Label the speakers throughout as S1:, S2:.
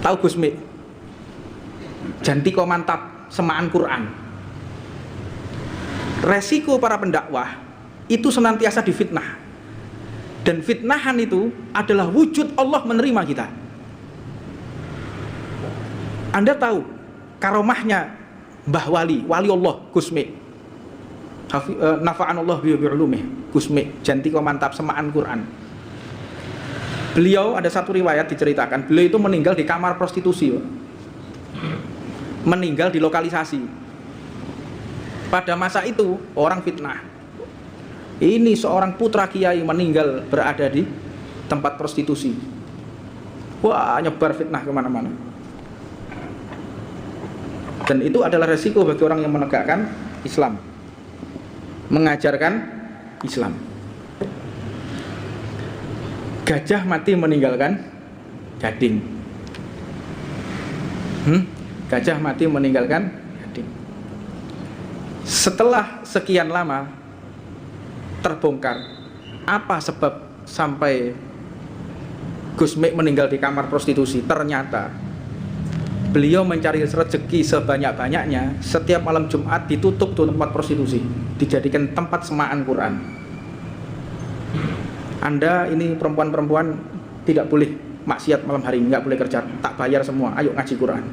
S1: Tahu Gusmi? Jantiko mantap semaan Quran. Resiko para pendakwah itu senantiasa difitnah. Dan fitnahan itu adalah wujud Allah menerima kita. Anda tahu karomahnya Mbah Wali Allah Gusmi. Nafa'anallah bi'ulumih Gusmi, jantiko mantap semaan Quran. Beliau ada satu riwayat diceritakan, beliau itu meninggal di kamar prostitusi, meninggal di lokalisasi. Pada masa itu orang fitnah, ini seorang putra kiai meninggal berada di tempat prostitusi. Wah, nyebar fitnah kemana-mana. Dan itu adalah resiko bagi orang yang menegakkan Islam, mengajarkan Islam. Gajah mati meninggalkan gading. Gajah mati meninggalkan gading. Setelah sekian lama terbongkar apa sebab sampai Gusmi meninggal di kamar prostitusi. Ternyata beliau mencari rezeki sebanyak-banyaknya. Setiap malam Jumat ditutup tuh tempat prostitusi, dijadikan tempat semaan Quran. Anda ini perempuan-perempuan tidak boleh maksiat malam hari, nggak boleh kerja, tak bayar semua, ayo ngaji Quran.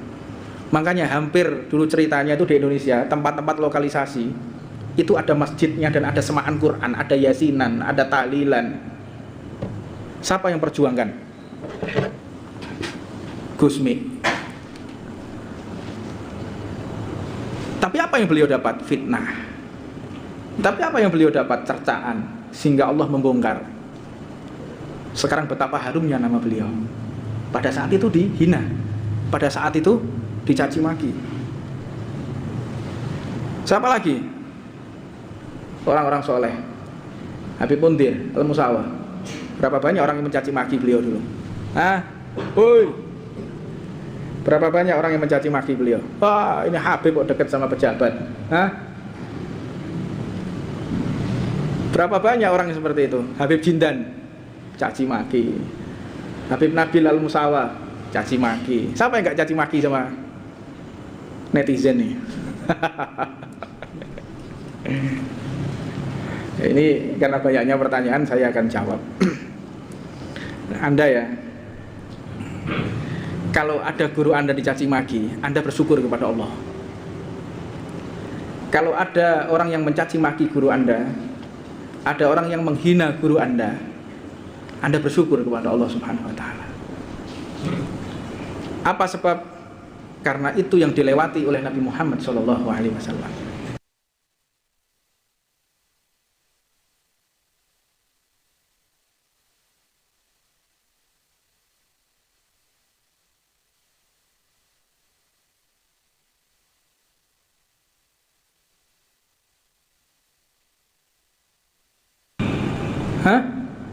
S1: Makanya hampir dulu ceritanya itu di Indonesia, tempat-tempat lokalisasi itu ada masjidnya dan ada semaan Quran, ada yasinan, ada tahlilan. Siapa yang perjuangkan? Gusmi. Tapi apa yang beliau dapat? Fitnah. Tapi apa yang beliau dapat? Cercaan, sehingga Allah membongkar. Sekarang betapa harumnya nama beliau. Pada saat itu dihina, pada saat itu dicaci maki. Siapa lagi? Orang-orang soleh. Habib Mundir, Al-Musawa. Berapa banyak orang yang mencaci maki beliau dulu? Woi, berapa banyak orang yang mencaci maki beliau? Wah, ini Habib kok dekat sama pejabat. Berapa banyak orang yang seperti itu? Habib Jindan caci maki, Habib Nabil Al-Musawa caci maki. Siapa yang gak caci maki sama netizen nih? Ini karena banyaknya pertanyaan, saya akan jawab. Anda ya, kalau ada guru Anda dicaci maki, Anda bersyukur kepada Allah. Kalau ada orang yang mencaci maki guru Anda, ada orang yang menghina guru Anda bersyukur kepada Allah Subhanahu wa ta'ala. Apa sebab? Karena itu yang dilewati oleh Nabi Muhammad SAW.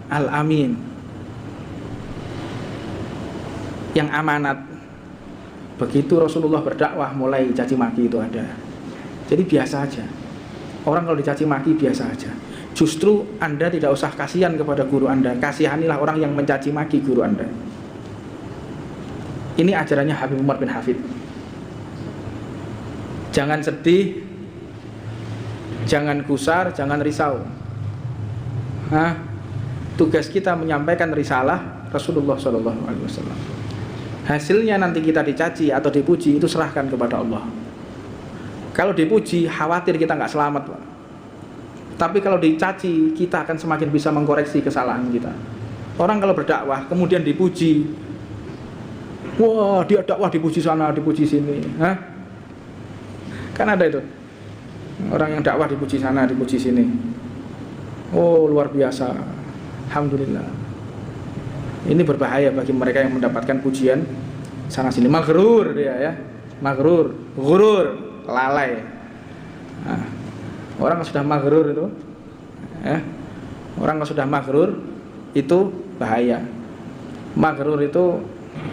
S1: Al-Amin, yang amanat. Begitu Rasulullah berdakwah mulai caci maki itu ada. Jadi biasa aja. Orang kalau dicaci maki biasa aja. Justru Anda tidak usah kasihan kepada guru Anda, kasihanilah orang yang mencaci maki guru Anda. Ini ajarannya Habib Umar bin Hafid. Jangan sedih, jangan gusar, jangan risau. Tugas kita menyampaikan risalah Rasulullah SAW. Hasilnya nanti kita dicaci atau dipuji, itu serahkan kepada Allah. Kalau dipuji, khawatir kita nggak selamat, Pak. Tapi kalau dicaci, kita akan semakin bisa mengkoreksi kesalahan kita. Orang kalau berdakwah kemudian dipuji, wah dia dakwah dipuji sana, dipuji sini, kan ada itu orang yang dakwah dipuji sana, dipuji sini. Oh luar biasa, alhamdulillah. Ini berbahaya bagi mereka yang mendapatkan pujian sana sini. Maghrur dia ya, maghrur, ghurur, lalai. Orang yang sudah maghrur itu, orang yang sudah maghrur itu bahaya. Maghrur itu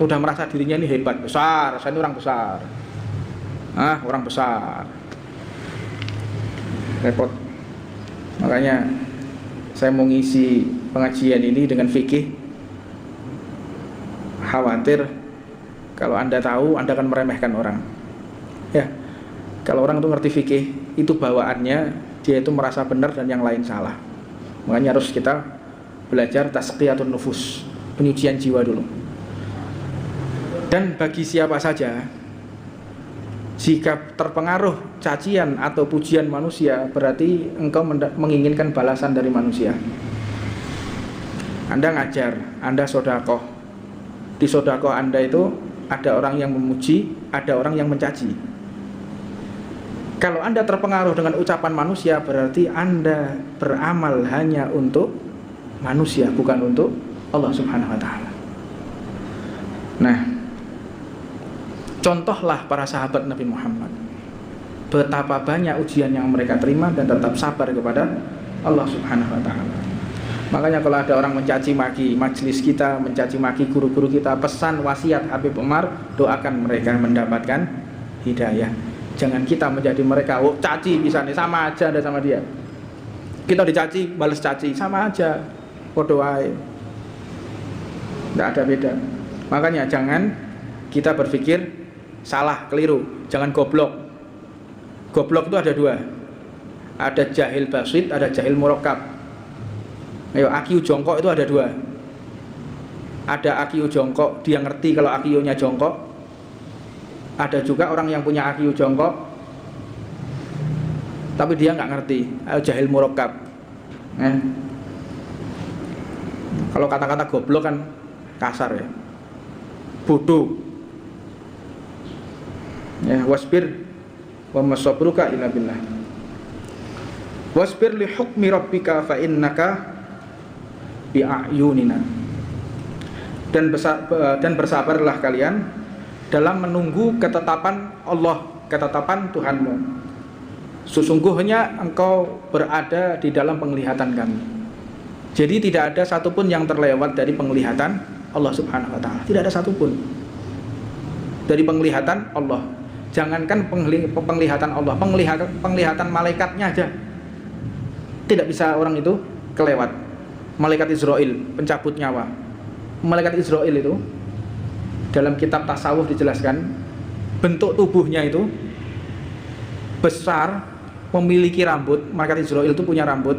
S1: udah merasa dirinya ini hebat, besar, saya ini orang besar. Orang besar. Repot. Makanya saya mau ngisi pengajian ini dengan fikih. Khawatir Kalau Anda tahu, Anda akan meremehkan orang. Ya. Kalau orang itu ngerti fikih, itu bawaannya dia itu merasa benar dan yang lain salah. Makanya harus kita belajar tazkiyatun nufus, penyucian jiwa dulu. Dan bagi siapa saja, jika terpengaruh cacian atau pujian manusia, berarti engkau menginginkan balasan dari manusia. Anda ngajar, Anda sodakoh. Di sodakoh Anda itu ada orang yang memuji, ada orang yang mencaci. Kalau Anda terpengaruh dengan ucapan manusia, berarti Anda beramal hanya untuk manusia, bukan untuk Allah Subhanahu wa ta'ala. Nah, contohlah para sahabat Nabi Muhammad, betapa banyak ujian yang mereka terima dan tetap sabar kepada Allah Subhanahu wa ta'ala. Makanya kalau ada orang mencaci maki majelis kita, mencaci maki guru-guru kita, pesan wasiat Habib Umar, doakan mereka mendapatkan hidayah. Jangan kita menjadi mereka, oh caci misalnya, sama aja ada sama dia. Kita dicaci, balas caci, sama aja, podo wae. Tidak ada beda. Makanya jangan kita berpikir salah, keliru. Jangan goblok. Goblok itu ada dua. Ada jahil basit, ada jahil murakkab. Ayo, akiu jongkok itu ada dua. Ada akiu jongkok, dia ngerti kalau akiunya jongkok. Ada juga orang yang punya akiu jongkok, tapi dia nggak ngerti. Ayo, jahil murakkab. Kalau kata-kata goblok kan kasar ya. Bodoh. Ya, wasbir wa masabruka illa billah. Wasbir li hukmi rabbika fa innaka bi a'yunina. Dan bersabarlah kalian dalam menunggu ketetapan Allah, ketetapan Tuhanmu. Sesungguhnya engkau berada di dalam penglihatan kami. Jadi tidak ada satupun yang terlewat dari penglihatan Allah Subhanahu wa ta'ala. Tidak ada satupun dari penglihatan Allah. Jangankan penglihatan Allah, penglihatan malaikatnya aja tidak bisa orang itu kelewat. Malaikat Israel, pencabut nyawa. Malaikat Israel itu dalam kitab tasawuf dijelaskan, bentuk tubuhnya itu besar, memiliki rambut. Malaikat Israel itu punya rambut.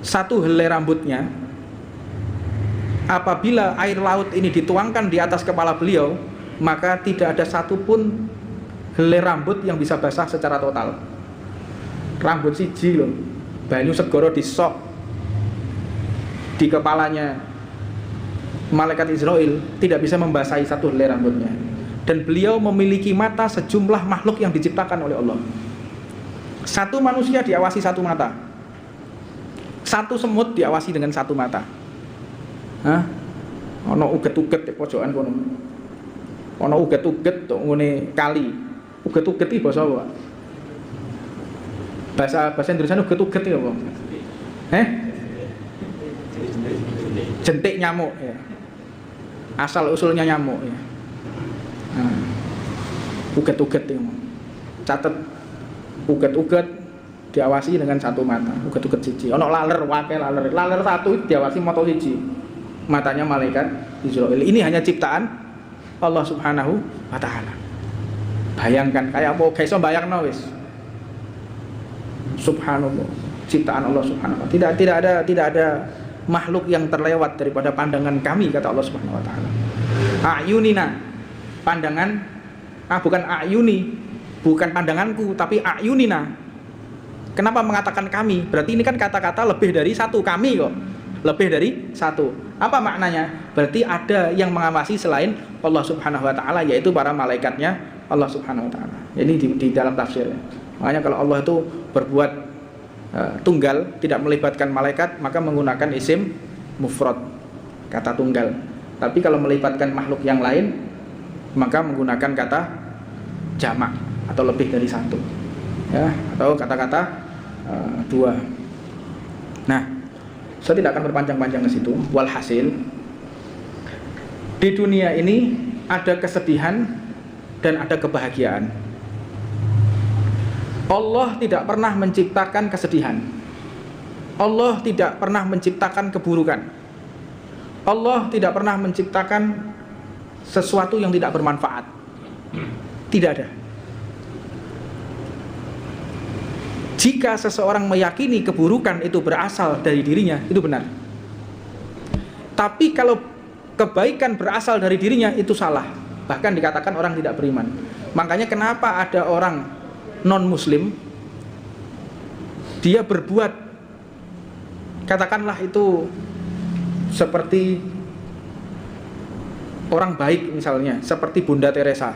S1: Satu helai rambutnya, apabila air laut ini dituangkan di atas kepala beliau, maka tidak ada satupun helai rambut yang bisa basah secara total. Rambut siji loh, banyu segoro disok di kepalanya malaikat Israel, tidak bisa membasahi satu helai rambutnya. Dan beliau memiliki mata sejumlah makhluk yang diciptakan oleh Allah. Satu manusia diawasi satu mata, satu semut diawasi dengan satu mata. Ono uget-uget di pojokan kono. Ono uget-uget tok ngene kali. Uget-uget iki basa apa? Bahasa Indonesia uget-uget iki apa? Jentik nyamuk ya. Asal usulnya nyamuk ya. Uget-uget itu. Catet, uget-uget diawasi dengan satu mata. Uget-uget siji. Ono laler, wake laler. Laler satu diawasi mata siji. Matanya malaikat Israel. Ini hanya ciptaan Allah Subhanahu wa ta'ala. Bayangkan kayak apa, guys, bayangno wis. Subhanallah, ciptaan Allah Subhanahu wa ta'ala. Tidak ada makhluk yang terlewat daripada pandangan kami, kata Allah Subhanahu wa ta'ala. A'yunina, pandangan, bukan a'yuni, bukan pandanganku, tapi a'yunina. Kenapa mengatakan kami? Berarti ini kan kata-kata lebih dari satu, kami kok. Lebih dari satu. Apa maknanya? Berarti ada yang mengawasi selain Allah Subhanahu wa ta'ala, yaitu para malaikatnya Allah Subhanahu wa ta'ala. Ini di dalam tafsir. Makanya kalau Allah itu berbuat tunggal, tidak melibatkan malaikat, maka menggunakan isim mufrad, kata tunggal. Tapi kalau melibatkan makhluk yang lain, maka menggunakan kata jamak atau lebih dari satu, ya, atau kata-kata dua. Nah, saya tidak akan berpanjang-panjang ke situ. Walhasil, di dunia ini ada kesedihan dan ada kebahagiaan. Allah tidak pernah menciptakan kesedihan. Allah tidak pernah menciptakan keburukan. Allah tidak pernah menciptakan sesuatu yang tidak bermanfaat. Tidak ada. Jika seseorang meyakini keburukan itu berasal dari dirinya, itu benar. Tapi kalau kebaikan berasal dari dirinya, itu salah. Bahkan dikatakan orang tidak beriman. Makanya kenapa ada orang non-muslim, dia berbuat, katakanlah itu seperti orang baik misalnya, seperti Bunda Teresa,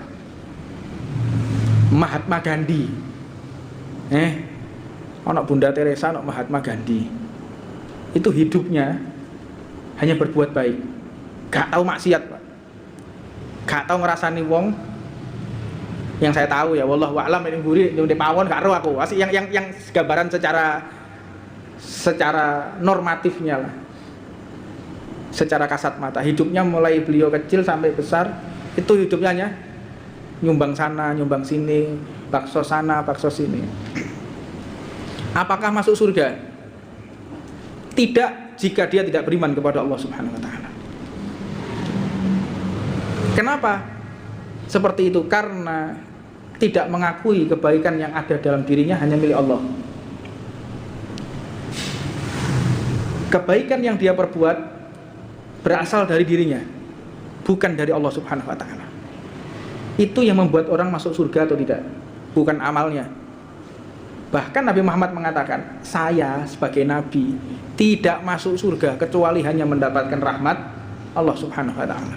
S1: Mahatma Gandhi. Anak Bunda Teresa, anak Mahatma Gandhi. Itu hidupnya hanya berbuat baik. Gak tahu maksiat, Pak. Gak tahu ngerasani wong. Yang saya tahu ya, wallahu a'lam, ini guri di pawon gak ero aku. Yang gambaran secara normatifnya lah. Secara kasat mata, hidupnya mulai beliau kecil sampai besar, itu hidupnya hanya nyumbang sana, nyumbang sini, bakso sana, bakso sini. Apakah masuk surga? Tidak, jika dia tidak beriman kepada Allah Subhanahu wa taala. Kenapa seperti itu? Karena tidak mengakui kebaikan yang ada dalam dirinya hanya milik Allah. Kebaikan yang dia perbuat berasal dari dirinya, bukan dari Allah Subhanahu wa taala. Itu yang membuat orang masuk surga atau tidak, bukan amalnya. Bahkan Nabi Muhammad mengatakan, saya sebagai Nabi tidak masuk surga kecuali hanya mendapatkan rahmat Allah Subhanahu wa ta'ala.